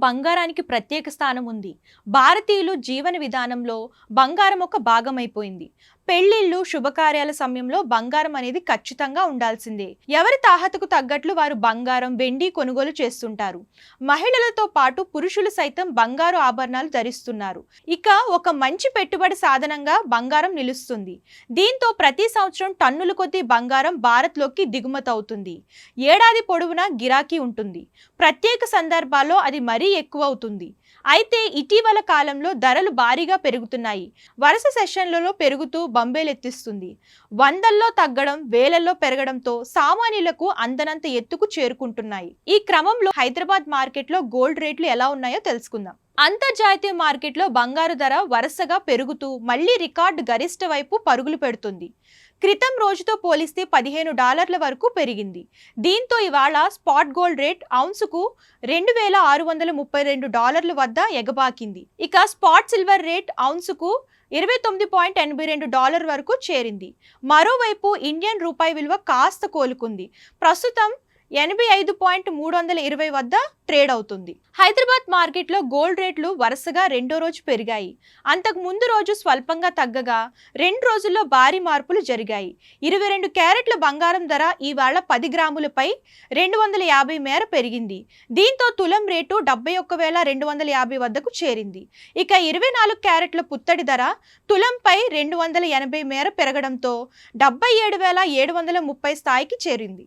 బంగారానికి ప్రత్యేక స్థానం ఉంది. భారతీయులు జీవన విధానంలో బంగారం ఒక భాగమైపోయింది. పెళ్లిళ్ళు, శుభకార్యాల సమయంలో బంగారం అనేది ఖచ్చితంగా ఉండాల్సిందే. ఎవరి తాహతకు తగ్గట్లు వారు బంగారం, వెండి కొనుగోలు చేస్తుంటారు. మహిళలతో పాటు పురుషులు సైతం బంగారు ఆభరణాలు ధరిస్తున్నారు. ఇక ఒక మంచి పెట్టుబడి సాధనంగా బంగారం నిలుస్తుంది. దీంతో ప్రతి సంవత్సరం టన్నుల కొద్దీ బంగారం భారత్లోకి దిగుమతి అవుతుంది. ఏడాది పొడవునా గిరాకీ ఉంటుంది. ప్రత్యేక సందర్భాల్లో అది మరీ ఎక్కువ అవుతుంది. అయితే ఇటీవల కాలంలో ధరలు భారీగా పెరుగుతున్నాయి. వరుస సెషన్లలో పెరుగుతూ బంబేలెత్తిస్తుంది. వందల్లో తగ్గడం, వేలల్లో పెరగడంతో సామాన్యులకు అందనంత ఎత్తుకు చేరుకుంటున్నాయి. ఈ క్రమంలో హైదరాబాద్ మార్కెట్లో గోల్డ్ రేట్లు ఎలా ఉన్నాయో తెలుసుకుందాం. అంతర్జాతీయ మార్కెట్లో బంగారు ధర వరుసగా పెరుగుతూ మళ్లీ రికార్డు గరిష్ట వైపు పరుగులు పెడుతుంది. క్రితం రోజుతో పోలిస్తే $15 వరకు పెరిగింది. దీంతో ఇవాళ స్పాట్ గోల్డ్ రేట్ ఔన్సుకు $2,632 వద్ద ఎగబాకింది. ఇక స్పాట్ సిల్వర్ రేట్ ఔన్సుకు $29.82 వరకు చేరింది. మరోవైపు ఇండియన్ రూపాయి విలువ కాస్త కోలుకుంది. ప్రస్తుతం 85.320 వద్ద ట్రేడ్ అవుతుంది. హైదరాబాద్ మార్కెట్లో గోల్డ్ రేట్లు వరుసగా రెండో రోజు పెరిగాయి. అంతకు ముందు రోజు స్వల్పంగా తగ్గగా 2 రోజుల్లో భారీ మార్పులు జరిగాయి. 22 క్యారెట్ల బంగారం ధర ఇవాళ 10 గ్రాములపై 250 మేర పెరిగింది. దీంతో తులం రేటు 71,250 వద్దకు చేరింది. ఇక 24 క్యారెట్ల పుత్తడి ధర తులంపై 280 మేర పెరగడంతో 77,730 స్థాయికి చేరింది.